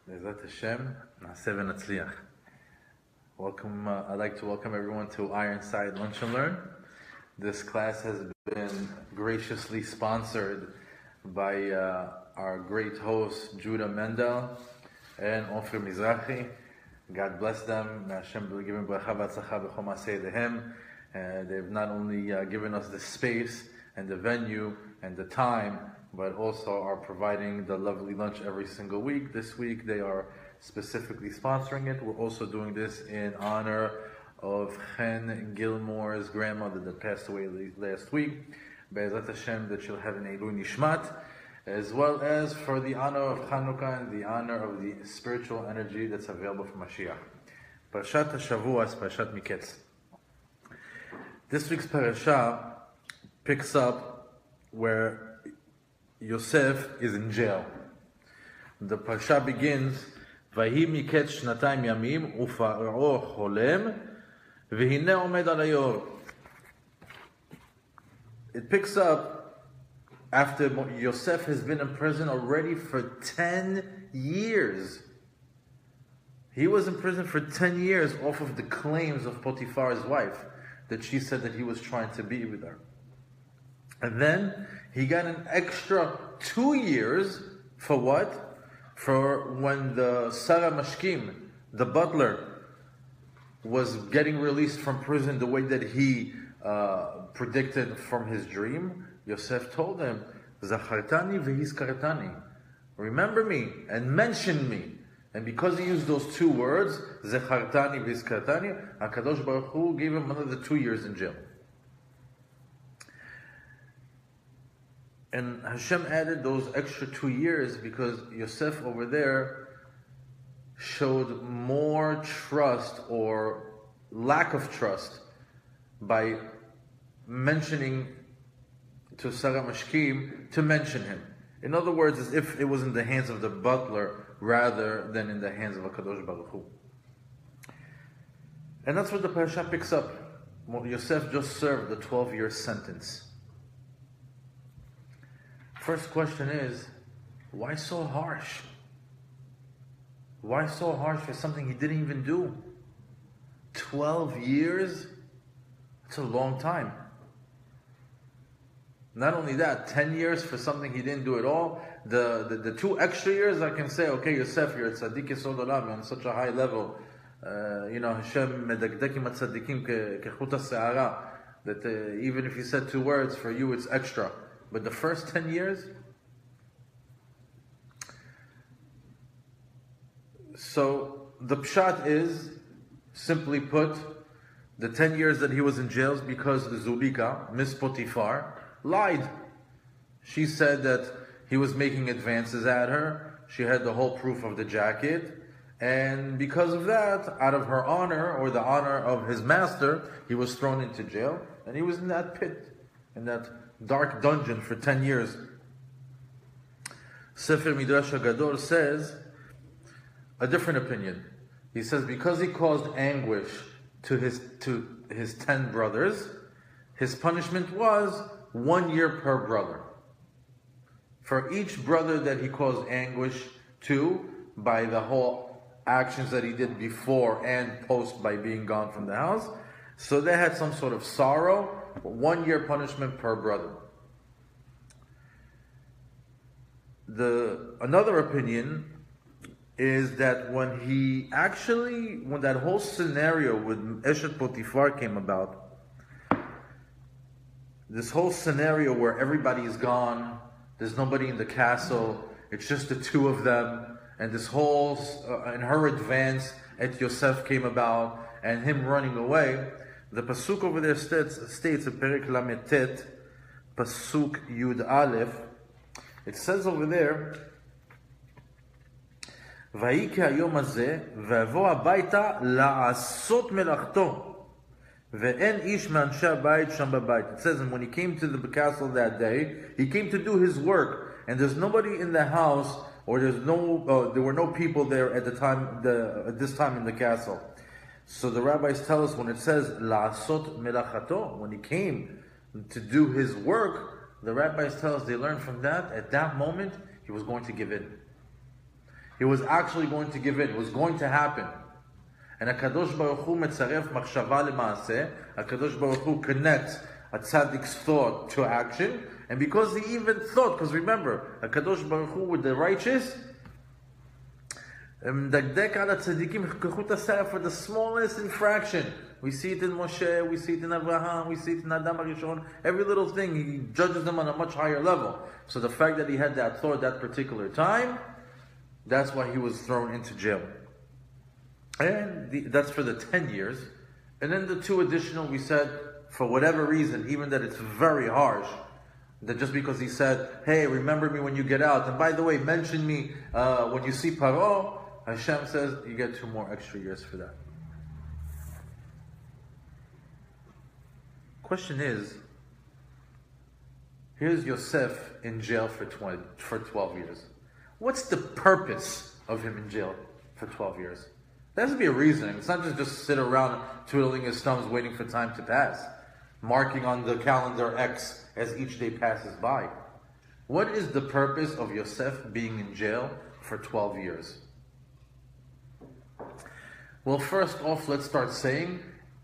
Bezrat Hashem, Na'aseh v'natzliach. Welcome. I'd like to welcome everyone to Ironside Lunch and Learn. This class has been graciously sponsored by our great hosts Judah Mendel and Ofer Mizrahi. God bless them. May Hashem give them bracha v'atzlacha b'chol ma'aseh ydehem. They've not only given us the space and the venue and the time, but also are providing the lovely lunch every single week. This week they are specifically sponsoring it. We're also doing this in honor of Chen Gilmore's grandmother that passed away last week. Be'ezrat Hashem, that she'll have an Elui Nishmat, as well as for the honor of Chanukah and the honor of the spiritual energy that's available for Mashiach. Parashat Hashavua is Parashat Meeketz. This week's parasha picks up where Yosef is in jail. The parasha begins, "Vahi Meeketz shnatayim yamim uFaro cholem v'hineh omed al hayor." It picks up after Yosef has been in prison already for 10 years. He was in prison for 10 years off of the claims of Potiphar's wife, that she said that he was trying to be with her. And then he got an extra 2 years for what? For when the Sarah Mashkim, the butler, was getting released from prison the way that he predicted from his dream. Yosef told him, "Zachartani v'hizkartani." Remember me and mention me. And because he used those two words, Zachartani v'hizkartani, HaKadosh Baruch Hu gave him another 2 years in jail. And Hashem added those extra 2 years because Yosef over there showed more trust or lack of trust by mentioning to Sarah Mashkim to mention him. In other words, as if it was in the hands of the butler rather than in the hands of HaKadosh Baruch Hu. And that's what the parasha picks up. Yosef just served the 12-year sentence. First question is, why so harsh? Why so harsh for something he didn't even do? 12 years? That's a long time. Not only that, 10 years for something he didn't do at all. The 2 extra years, I can say, okay, Yosef, you're a tzaddik yesod olam, you're on such a high level. Hashem medakdekim tzaddikim kechut ha'se'ara. That even if you said 2 words, for you it's extra. But the first 10 years? So the pshat is, simply put, the 10 years that he was in jail is because Zulika, Miss Potiphar, lied. She said that he was making advances at her. She had the whole proof of the jacket. And because of that, out of her honor, or the honor of his master, he was thrown into jail. And he was in that pit, in that dark dungeon for 10 years. Sefer Midrash HaGadol says a different opinion. He says because he caused anguish to his 10 brothers, his punishment was 1 year per brother. For each brother that he caused anguish to by the whole actions that he did before and post by being gone from the house, so they had some sort of sorrow. 1 year punishment per brother. Another opinion is that when that whole scenario with Eshet Potiphar came about, this whole scenario where everybody is gone, there's nobody in the castle, it's just the 2 of them, and this whole, and her advance at Yosef came about, and him running away. The pasuk over there states in Perek Lametet, pasuk Yud Aleph. It says over there, "Vayike hayom hazeh ve'avo habayta la'asot melachto ve'en ish me'anshei habayit sham babayit." It says, and when he came to the castle that day, he came to do his work, and there's nobody in the house, or there were no people there at this time in the castle. So the rabbis tell us when it says la'asot melachato, when he came to do his work, the rabbis tell us they learned from that, at that moment, he was going to give in. He was actually going to give in. It was going to happen. And HaKadosh Baruch Hu metzaref machshava lemaaseh. HaKadosh Baruch Hu connects a tzaddik's thought to action. And because he even thought, because remember, HaKadosh Baruch Hu with the righteous, for the smallest infraction. We see it in Moshe, we see it in Abraham, we see it in Adam HaRishon. Every little thing, he judges them on a much higher level. So the fact that he had that thought at that particular time, that's why he was thrown into jail. And that's for the 10 years. And then the 2 additional, we said, for whatever reason, even that it's very harsh, that just because he said, hey, remember me when you get out, and by the way, mention me when you see Paro, Hashem says, you get 2 more extra years for that. Question is, here's Yosef in jail for 12 years. What's the purpose of him in jail for 12 years? There has to be a reason. It's not just sit around twiddling his thumbs waiting for time to pass, marking on the calendar X as each day passes by. What is the purpose of Yosef being in jail for 12 years? Well, first off, let's start saying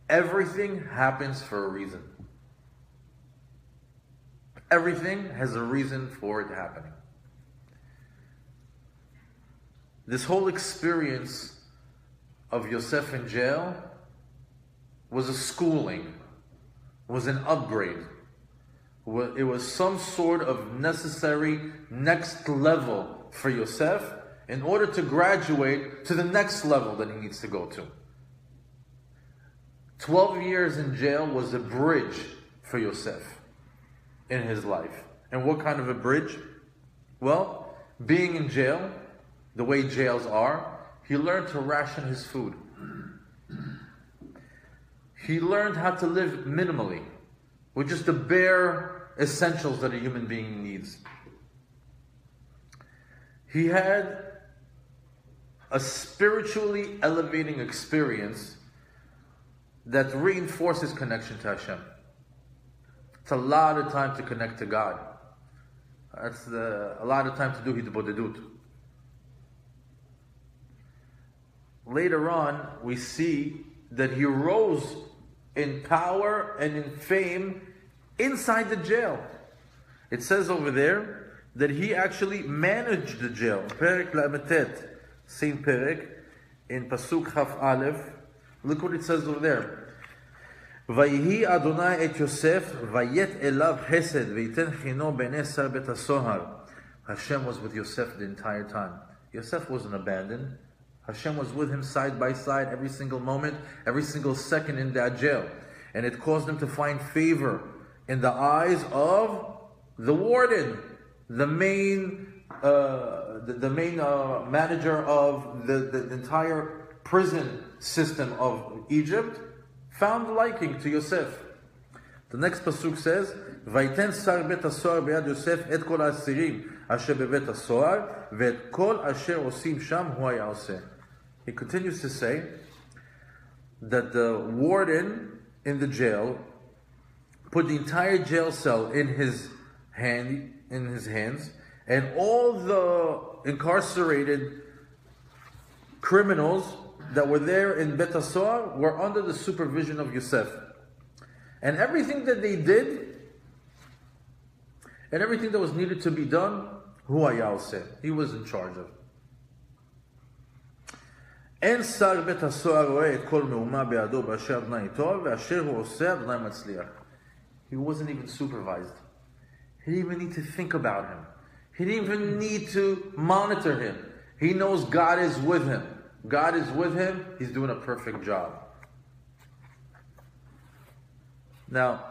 everything happens for a reason. Everything has a reason for it happening. This whole experience of Yosef in jail was a schooling, was an upgrade. It was some sort of necessary next level for Yosef in order to graduate to the next level that he needs to go to. 12 years in jail was a bridge for Yosef in his life. And what kind of a bridge? Well, being in jail, the way jails are, he learned to ration his food. He learned how to live minimally, with just the bare essentials that a human being needs. He had a spiritually elevating experience that reinforces connection to Hashem. It's a lot of time to connect to God. That's a lot of time to do hitbodedut. Later on, we see that he rose in power and in fame inside the jail. It says over there that he actually managed the jail. Perek La'ametet, same Perek, in Pasuk Chaf Aleph. Look what it says over there. ויהי אדוני את יוסף, ויית אליו חסד, ויתן חינו בעיני שר בית הסוהר. Hashem was with Yosef the entire time. Yosef wasn't abandoned. Hashem was with him side by side every single moment, every single second in that jail. And it caused him to find favor in the eyes of the warden, the main manager of the entire prison system of Egypt, found liking to Yosef. The next pasuk says, "Vayiten sar bet hasohar beyad Yosef et kol ha'asirim asher bevet hasohar ve'et kol asher osim sham hu haya oseh." He continues to say that the warden in the jail put the entire jail cell in his hands, and all the incarcerated criminals that were there in Bet HaSohar were under the supervision of Yosef. And everything that they did, and everything that was needed to be done, Hu haya oseh, he was in charge of. אין שר בית הסוהר רואה את כל מהומה בידו באשר אדוני איתו ואשר הוא עושה אדוני מצליח. He wasn't even supervised. He didn't even need to think about him. He didn't even need to monitor him. He knows God is with him. God is with him. He's doing a perfect job. Now,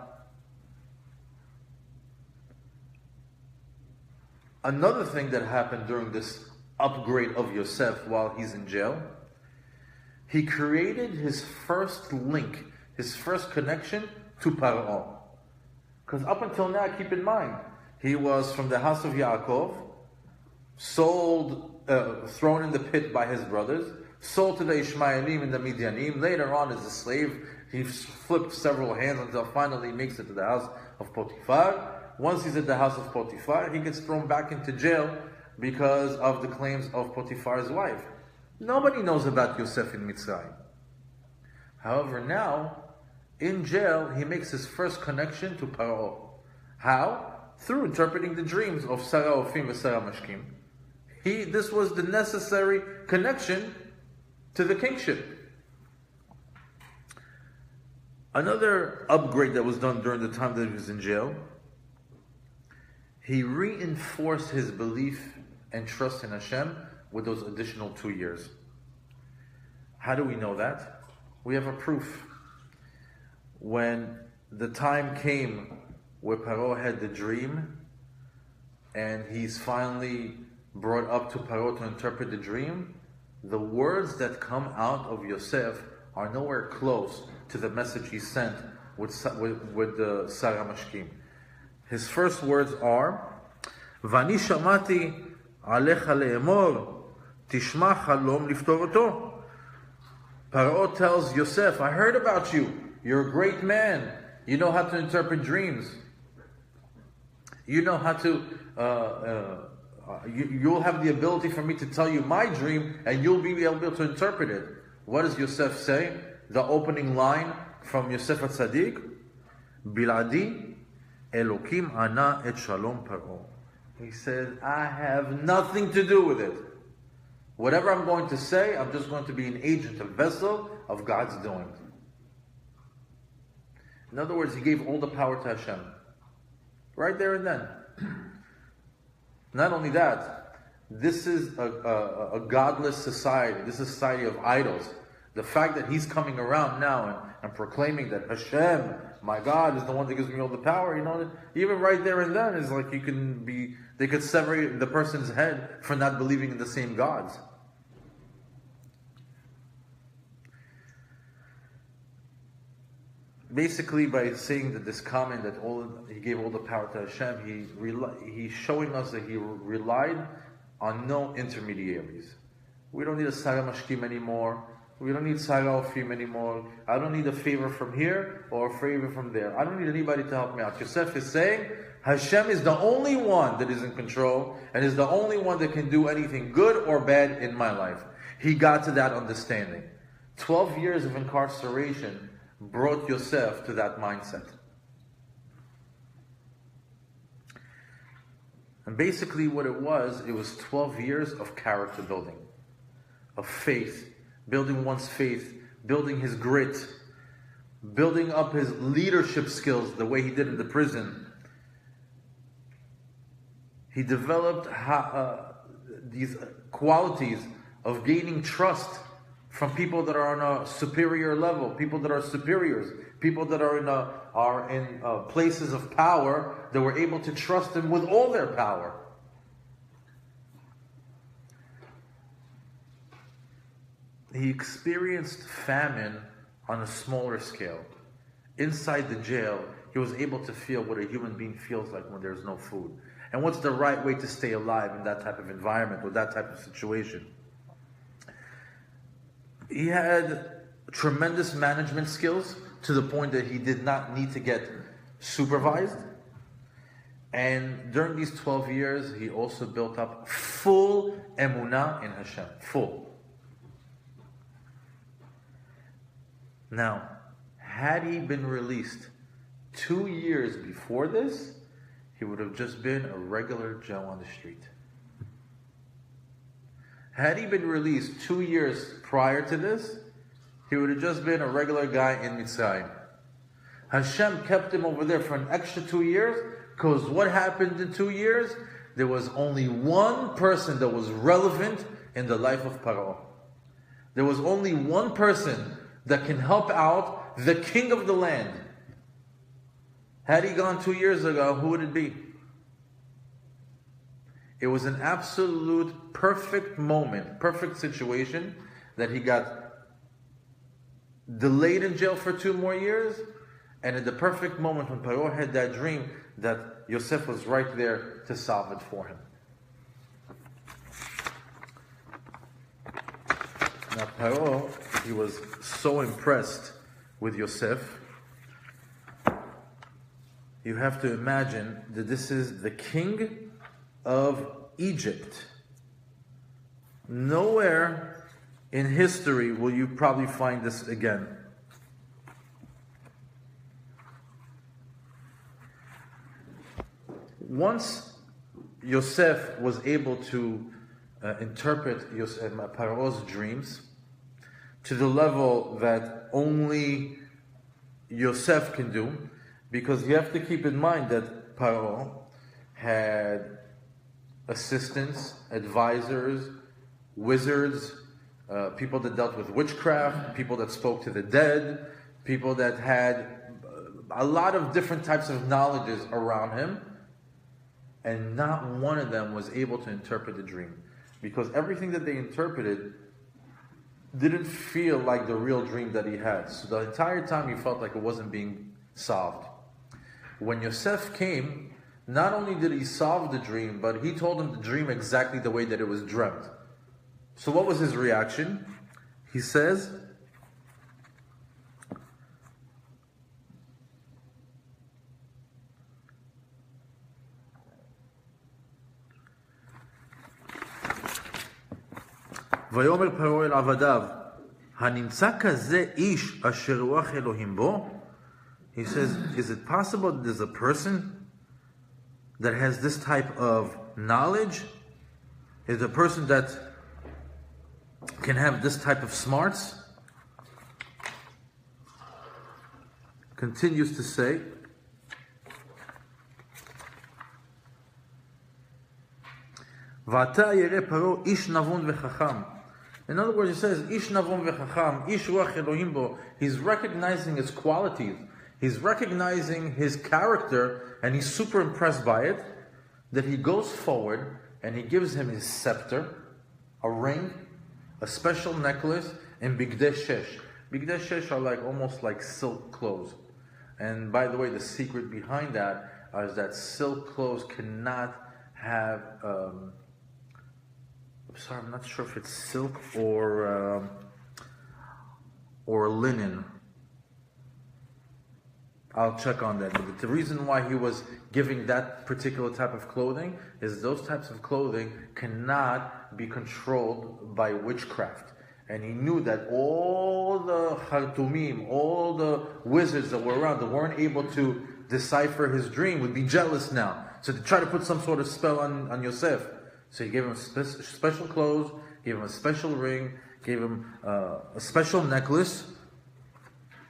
another thing that happened during this upgrade of Yosef while he's in jail, he created his first link, his first connection to Paro. Because up until now, keep in mind, he was from the house of Yaakov, sold, thrown in the pit by his brothers, sold to the Ishmaelim and the Midianim. Later on, as a slave, he flipped several hands until finally he makes it to the house of Potiphar. Once he's at the house of Potiphar, he gets thrown back into jail because of the claims of Potiphar's wife. Nobody knows about Yosef in Mitzrayim. However, now, in jail, he makes his first connection to Paro. How? Through interpreting the dreams of Sarah Ofim and Sarah Mashkim. This was the necessary connection to the kingship. Another upgrade that was done during the time that he was in jail, he reinforced his belief and trust in Hashem with those additional 2 years. How do we know that? We have a proof. When the time came where Paro had the dream, and he's finally brought up to Paro to interpret the dream, the words that come out of Yosef are nowhere close to the message he sent with the Sarah Mashkim. His first words are, "Vani shamati alecha le'emor, tishma chalom liftor oto." Paro tells Yosef, I heard about you. You're a great man. You know how to interpret dreams. You know how to, you'll have the ability for me to tell you my dream, and you'll be able to interpret it. What does Yosef say? The opening line from Yosef HaTzadik, Biladi Elokim ana et shalom Paro. He said, I have nothing to do with it. Whatever I'm going to say, I'm just going to be an agent, a vessel of God's doing. In other words, he gave all the power to Hashem. Right there and then. Not only that, this is a godless society. This is a society of idols. The fact that he's coming around now and proclaiming that Hashem, my God, is the one that gives me all the power, even right there and then is like they could sever the person's head for not believing in the same gods. Basically, by saying that this comment that he gave all the power to Hashem, he's showing us that he relied on no intermediaries. We don't need a Sarah Mashkim anymore. We don't need Sarah Ofim anymore. I don't need a favor from here or a favor from there. I don't need anybody to help me out. Yosef is saying, Hashem is the only one that is in control and is the only one that can do anything good or bad in my life. He got to that understanding. 12 years of incarceration brought Yosef to that mindset. And basically what it was 12 years of character building, of faith, building one's faith, building his grit, building up his leadership skills the way he did in the prison. He developed these qualities of gaining trust from people that are on a superior level, people that are superiors, people that are in places of power, that were able to trust him with all their power. He experienced famine on a smaller scale. Inside the jail, he was able to feel what a human being feels like when there's no food. And what's the right way to stay alive in that type of environment or that type of situation. He had tremendous management skills to the point that he did not need to get supervised. And during these 12 years, he also built up full emunah in Hashem. Full. Now, had he been released 2 years before this, he would have just been a regular Joe on the street. Had he been released 2 years prior to this, he would have just been a regular guy in Mitzrayim. Hashem kept him over there for an extra 2 years, because what happened in 2 years? There was only one person that was relevant in the life of Paro. There was only one person that can help out the king of the land. Had he gone 2 years ago, who would it be? It was an absolute perfect moment, perfect situation, that he got delayed in jail for 2 more years, and at the perfect moment when Paro had that dream, that Yosef was right there to solve it for him. Now Paro, he was so impressed with Yosef. You have to imagine that this is the king of Egypt. Nowhere in history will you probably find this again. Once Yosef was able to interpret Paro's dreams to the level that only Yosef can do, because you have to keep in mind that Paro had assistants, advisors, wizards, people that dealt with witchcraft, people that spoke to the dead, people that had a lot of different types of knowledges around him, and not one of them was able to interpret the dream, because everything that they interpreted didn't feel like the real dream that he had. So the entire time he felt like it wasn't being solved. When Yosef came, not only did he solve the dream, but he told him the dream exactly the way that it was dreamt. So what was his reaction? He says, ויאמר פרעה אל עבדיו, הנמצא כזה איש אשר רוח אלוהים בו? He says, is it possible that there's a person that has this type of knowledge? Is a person that can have this type of smarts? Continues to say, ועתה ירא פרעה איש נבון וחכם. In other words, he says, איש נבון וחכם, איש רוח אלוהים בו. He's recognizing his qualities. He's recognizing his character, and he's super impressed by it, that he goes forward and he gives him his scepter, a ring, a special necklace, and bigdei shesh. Bigdei shesh are like almost like silk clothes. And by the way, the secret behind that is that silk clothes cannot have, I'm not sure if it's silk or linen. I'll check on that. But the reason why he was giving that particular type of clothing is those types of clothing cannot be controlled by witchcraft. And he knew that all the Khartoumim, all the wizards that were around that weren't able to decipher his dream would be jealous now. So to try to put some sort of spell on Yosef. So he gave him special clothes, gave him a special ring, gave him a special necklace,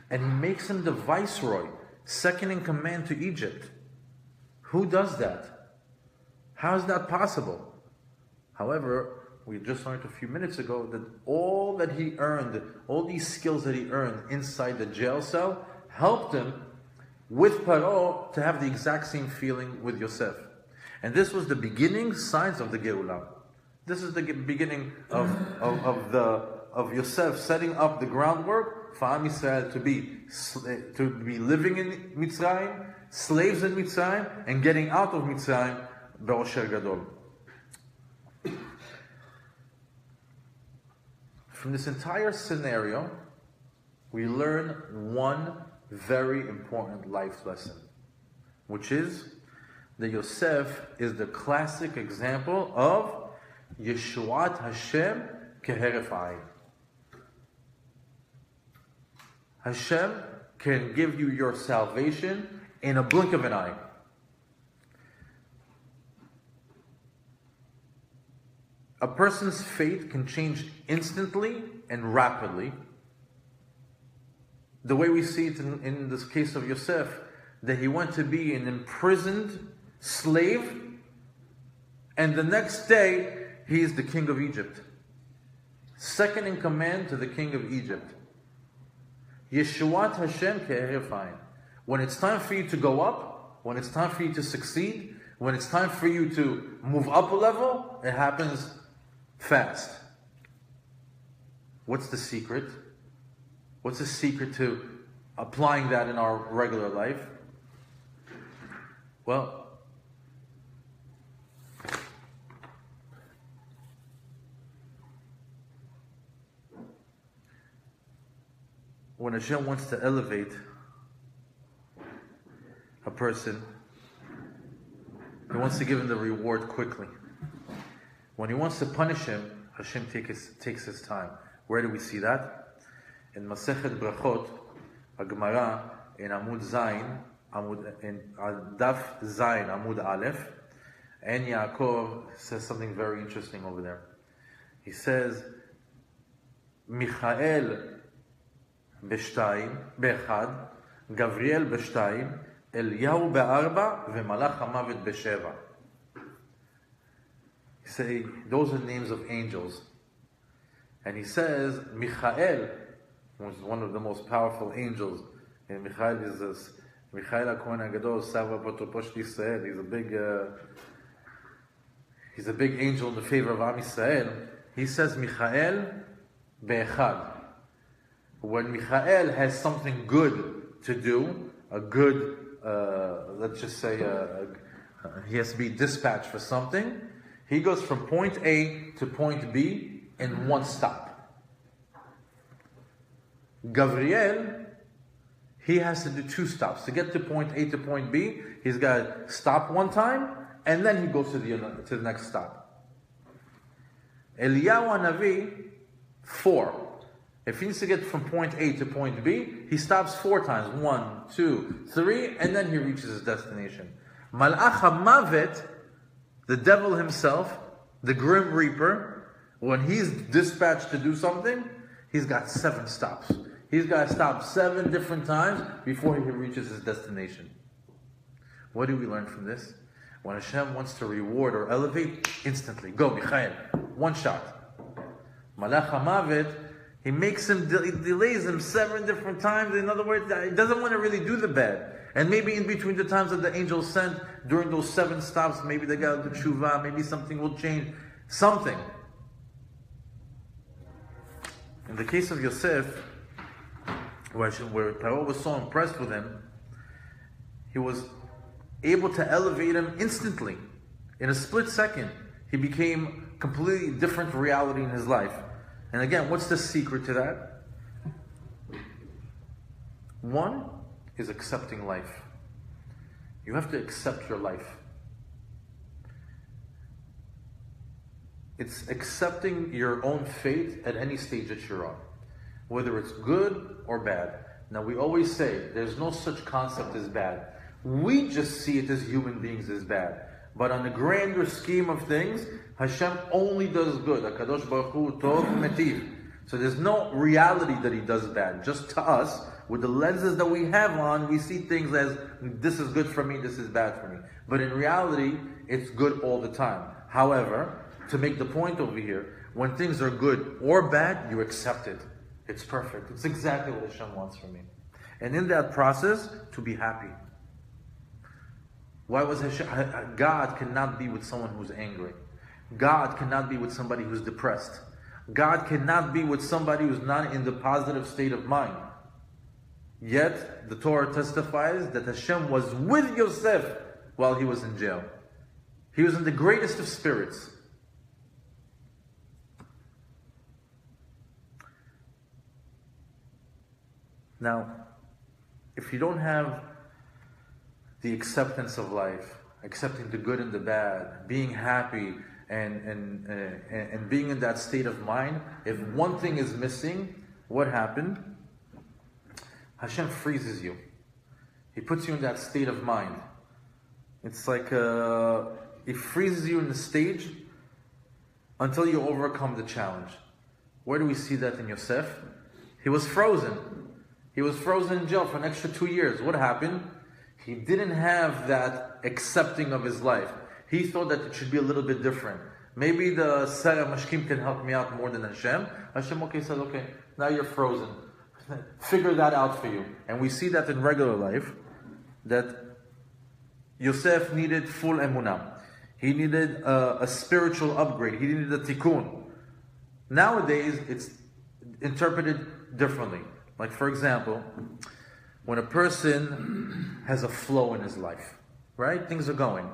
and he makes him the viceroy, second in command to Egypt. Who does that? How is that possible? However, we just learned a few minutes ago that all that he earned, all these skills that he earned inside the jail cell, helped him with Paro to have the exact same feeling with Yosef. And this was the beginning signs of the Geulah. This is the beginning of Yosef setting up the groundwork for Am Yisrael to be living in Mitzrayim, slaves in Mitzrayim, and getting out of Mitzrayim, Be'osher Gadol. From this entire scenario, we learn one very important life lesson, which is that Yosef is the classic example of Yeshuat Hashem keheref ayin. Hashem can give you your salvation in a blink of an eye. A person's fate can change instantly and rapidly. The way we see it in this case of Yosef, that he went to be an imprisoned slave, and the next day he is the king of Egypt, second in command to the king of Egypt. Yeshuat Hashem keheref ayin. When it's time for you to go up, when it's time for you to succeed, when it's time for you to move up a level, it happens fast. What's the secret? What's the secret to applying that in our regular life? Well, when Hashem wants to elevate a person, He wants to give him the reward quickly. When he wants to punish him, Hashem takes his time. Where do we see that? In Masechet Brachot, a Gemara in Amud Zayin, in Daf Zayin Amud Aleph, and Yaakov says something very interesting over there. He says, Michael באחד, גבריאל בשתיים, אליהו בארבע, ומלאך המוות בשבע. He say, those are names of angels. And he says, Michael was one of the most powerful angels. And Michael is this, Michael HaKohen HaGadol, Sava Patroposh Yisrael. He's a big angel in the favor of Am Yisrael. He says, Michael be'echad. When Michael has something good to do, a good, let's just say, he has to be dispatched for something, he goes from point A to point B in one stop. Gabriel, he has to do two stops. To get to point A to point B, he's got to stop one time, and then he goes to the next stop. Eliyahu Hanavi, 4. If he needs to get from point A to point B, he stops 4 times. 1, 2, 3, and then he reaches his destination. Malach HaMavet, the devil himself, the Grim Reaper, when he's dispatched to do something, he's got 7 stops. He's got to stop 7 different times before he reaches his destination. What do we learn from this? When Hashem wants to reward or elevate, instantly, go, Michael, one shot. Malach HaMavet, he makes him, he delays him 7 different times. In other words, he doesn't want to really do the bad. And maybe in between the times that the angels sent, during those 7 stops, maybe they got to do tshuva, maybe something will change. Something. In the case of Yosef, where Paro was so impressed with him, he was able to elevate him instantly. In a split second, he became completely different reality in his life. And again, what's the secret to that? One is accepting life. You have to accept your life. It's accepting your own fate at any stage that you're on, whether it's good or bad. Now, we always say there's no such concept as bad. We just see it as human beings as bad. But on the grander scheme of things, Hashem only does good. HaKadosh Baruch Hu Tov Metiv. So there's no reality that He does bad. Just to us, with the lenses that we have on, we see things as, this is good for me, this is bad for me. But in reality, it's good all the time. However, to make the point over here, when things are good or bad, you accept it. It's perfect. It's exactly what Hashem wants from me. And in that process, to be happy. Why was Hashem? God cannot be with someone who's angry. God cannot be with somebody who's depressed. God cannot be with somebody who's not in the positive state of mind. Yet, the Torah testifies that Hashem was with Yosef while he was in jail. He was in the greatest of spirits. Now, if you don't have the acceptance of life, accepting the good and the bad, being happy, and being in that state of mind, if one thing is missing, what happened? Hashem freezes you. He puts you in that state of mind. It's like He freezes you in the stage until you overcome the challenge. Where do we see that in Yosef? He was frozen. He was frozen in jail for an extra 2 years. What happened? He didn't have that accepting of his life. He thought that it should be a little bit different. Maybe the Sarah Mashkim can help me out more than Hashem. Hashem said, okay, now you're frozen. Figure that out for you. And we see that in regular life, that Yosef needed full emunah. He needed a spiritual upgrade. He needed a tikkun. Nowadays, it's interpreted differently. Like, for example, when a person has a flow in his life, right? Things are going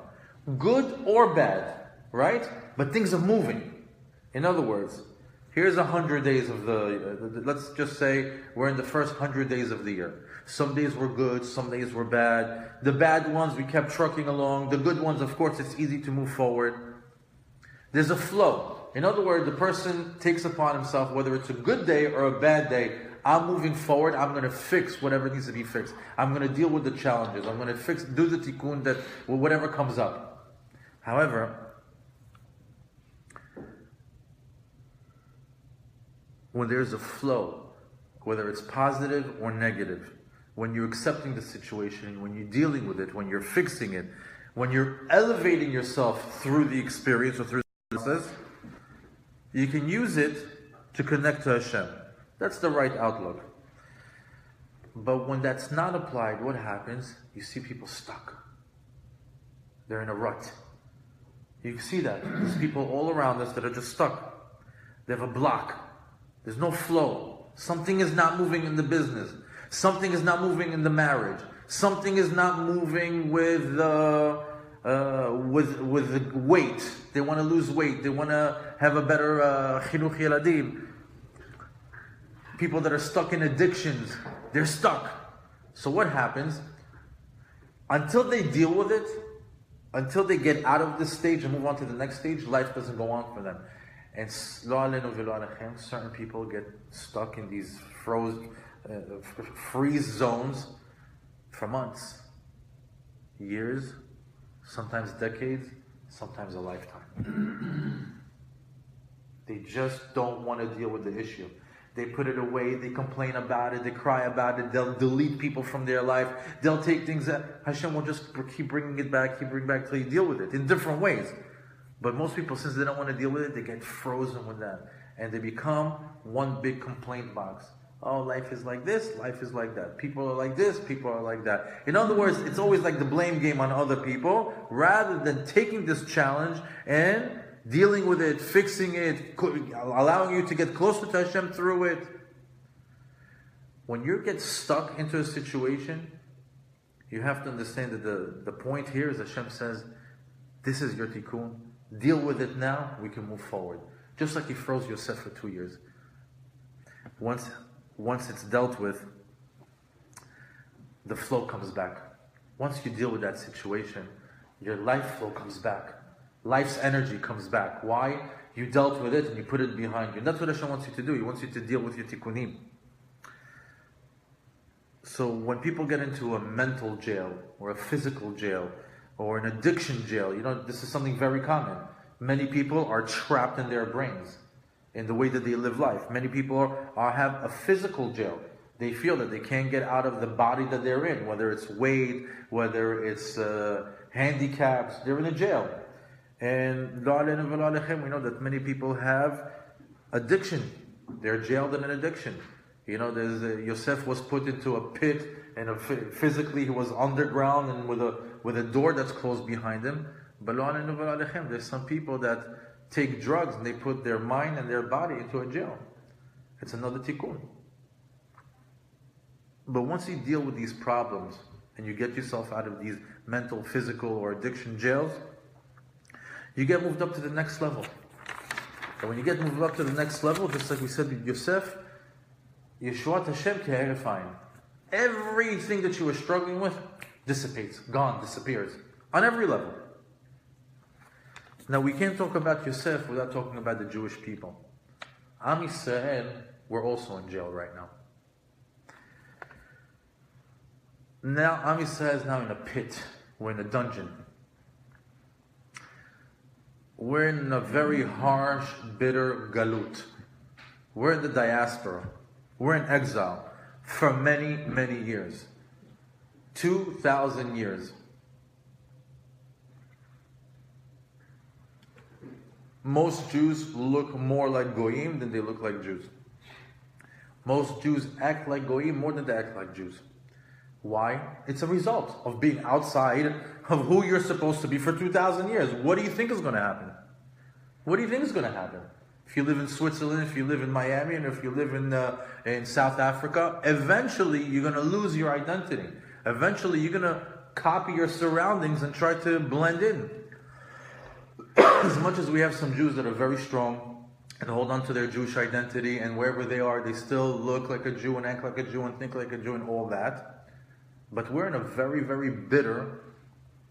good or bad, right? But things are moving. In other words, here's 100 days of let's just say we're in the first 100 days of the year. Some days were good, some days were bad. The bad ones, we kept trucking along. The good ones, of course, it's easy to move forward. There's a flow. In other words, the person takes upon himself, whether it's a good day or a bad day, I'm moving forward, I'm going to fix whatever needs to be fixed. I'm going to deal with the challenges. I'm going to do the tikkun that, whatever comes up. However, when there's a flow, whether it's positive or negative, when you're accepting the situation, when you're dealing with it, when you're fixing it, when you're elevating yourself through the experience or through the process, you can use it to connect to Hashem. That's the right outlook. But when that's not applied, what happens? You see people stuck. They're in a rut. You see that. There's people all around us that are just stuck. They have a block. There's no flow. Something is not moving in the business. Something is not moving in the marriage. Something is not moving with the weight. They want to lose weight. They want to have a better chinuch yeladim. People that are stuck in addictions, they're stuck. So what happens? Until they deal with it, until they get out of this stage and move on to the next stage, life doesn't go on for them. And certain people get stuck in these freeze zones for months, years, sometimes decades, sometimes a lifetime. They just don't want to deal with the issue. They put it away, they complain about it, they cry about it, they'll delete people from their life, they'll take things that Hashem will just keep bringing it back, till you deal with it in different ways. But most people, since they don't want to deal with it, they get frozen with that. And they become one big complaint box. Oh, life is like this, life is like that. People are like this, people are like that. In other words, it's always like the blame game on other people, rather than taking this challenge and dealing with it, fixing it, allowing you to get closer to Hashem through it. When you get stuck into a situation, you have to understand that the point here is Hashem says, this is your tikkun. Deal with it now, we can move forward. Just like He froze Yosef for 2 years. Once it's dealt with, the flow comes back. Once you deal with that situation, your life flow comes back. Life's energy comes back. Why? You dealt with it and you put it behind you. And that's what Hashem wants you to do. He wants you to deal with your tikkunim. So when people get into a mental jail, or a physical jail, or an addiction jail, this is something very common. Many people are trapped in their brains, in the way that they live life. Many people have a physical jail. They feel that they can't get out of the body that they're in, whether it's weight, whether it's handicaps, they're in a jail. And we know that many people have addiction. They're jailed in an addiction. Yosef was put into a pit, and physically he was underground and with a door that's closed behind him. But there's some people that take drugs and they put their mind and their body into a jail. It's another tikkun. But once you deal with these problems and you get yourself out of these mental, physical, or addiction jails, you get moved up to the next level. And when you get moved up to the next level, just like we said with Yosef, Yeshuat Hashem ke'erefayim. Everything that you were struggling with dissipates, gone, disappears. On every level. Now we can't talk about Yosef without talking about the Jewish people. Am Yisrael, we're also in jail right now. Now Am Yisrael is now in a pit. We're in a dungeon. We're in a very harsh, bitter galut. We're in the diaspora. We're in exile for many, many years. 2,000 years. Most Jews look more like Goyim than they look like Jews. Most Jews act like Goyim more than they act like Jews. Why? It's a result of being outside of who you're supposed to be for 2,000 years. What do you think is going to happen? What do you think is going to happen? If you live in Switzerland, if you live in Miami, and if you live in South Africa, eventually you're going to lose your identity. Eventually you're going to copy your surroundings and try to blend in. As much as we have some Jews that are very strong and hold on to their Jewish identity, and wherever they are, they still look like a Jew and act like a Jew and think like a Jew and all that. But we're in a very, very bitter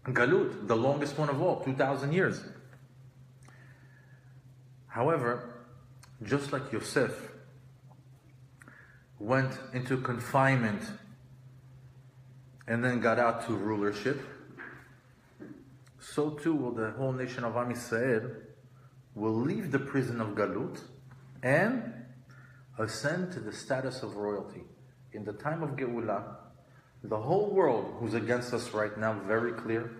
galut, the longest one of all, 2,000 years. However, just like Yosef went into confinement and then got out to rulership, so too will the whole nation of Am Yisrael will leave the prison of Galut and ascend to the status of royalty. In the time of Geulah, the whole world who's against us right now, very clear,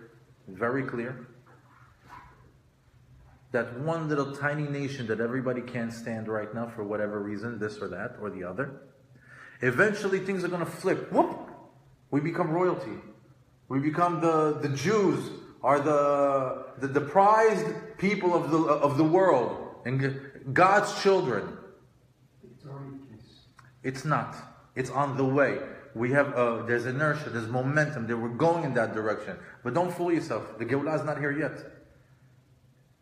that one little tiny nation that everybody can't stand right now for whatever reason, this or that or the other, eventually things are going to flip. Whoop! We become royalty. We become the Jews are the prized people of the world and God's children. It's not. It's on the way. We have there's inertia, there's momentum. We're going in that direction. But don't fool yourself. The Geulah is not here yet.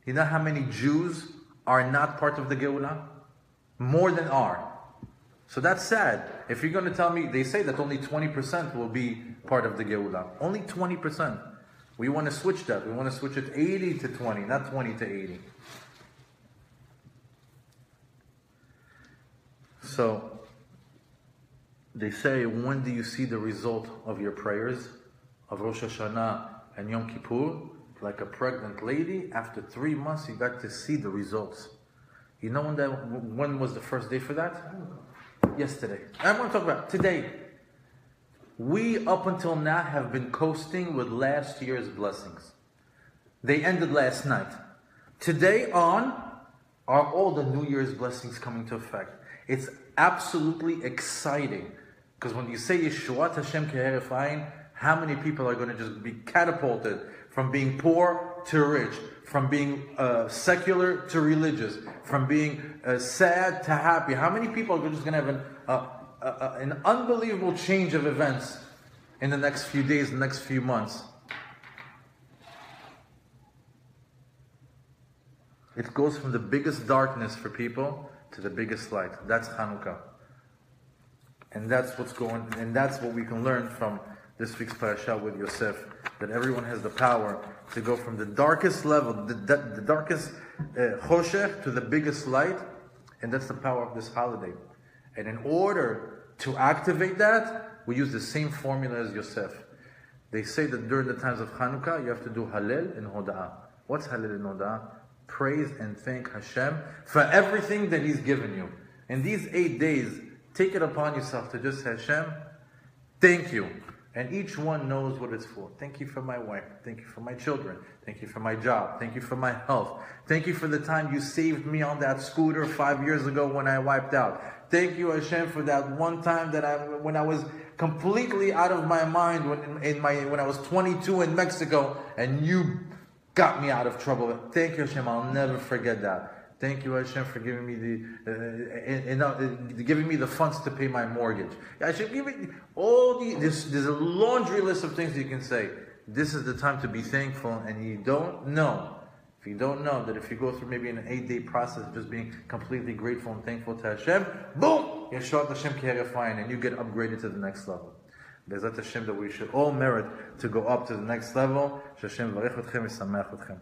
You know how many Jews are not part of the Geulah? More than are. So that's sad. If you're going to tell me, they say that only 20% will be part of the Geulah. Only 20%. We want to switch that. We want to switch it 80 to 20, not 20 to 80. So, they say, when do you see the result of your prayers of Rosh Hashanah and Yom Kippur? Like a pregnant lady, after 3 months, you got to see the results. You know when was the first day for that? Yesterday. I want to talk about today. We, up until now, have been coasting with last year's blessings. They ended last night. Today on, are all the New Year's blessings coming to effect. It's absolutely exciting. Because when you say Yeshuat Hashem Keheref Ayin, how many people are going to just be catapulted from being poor to rich, from being secular to religious, from being sad to happy? How many people are just going to have an unbelievable change of events in the next few days, the next few months? It goes from the biggest darkness for people to the biggest light. That's Hanukkah. And that's what's going, and that's what we can learn from this week's parasha with Yosef, that everyone has the power to go from the darkest level, the darkest choshech to the biggest light, and that's the power of this holiday. And in order to activate that, we use the same formula as Yosef. They say that during the times of Hanukkah, you have to do Hallel and Hoda'ah. What's Hallel and Hoda'ah? Praise and thank Hashem for everything that He's given you. In these 8 days, take it upon yourself to just say, Hashem, thank you. And each one knows what it's for. Thank you for my wife. Thank you for my children. Thank you for my job. Thank you for my health. Thank you for the time you saved me on that scooter 5 years ago when I wiped out. Thank you, Hashem, for that one time that when I was completely out of my mind when I was 22 in Mexico and you got me out of trouble. Thank you, Hashem. I'll never forget that. Thank you, Hashem, for giving me giving me the funds to pay my mortgage. I should give it all there's a laundry list of things you can say. This is the time to be thankful, and you don't know. If you don't know that if you go through maybe an 8-day process of just being completely grateful and thankful to Hashem, boom! Yeshuat Hashem Keheref Ayin, and you get upgraded to the next level. Bezat Hashem, that we should all merit to go up to the next level. Hashem varech atkhem, yisameach atkhem.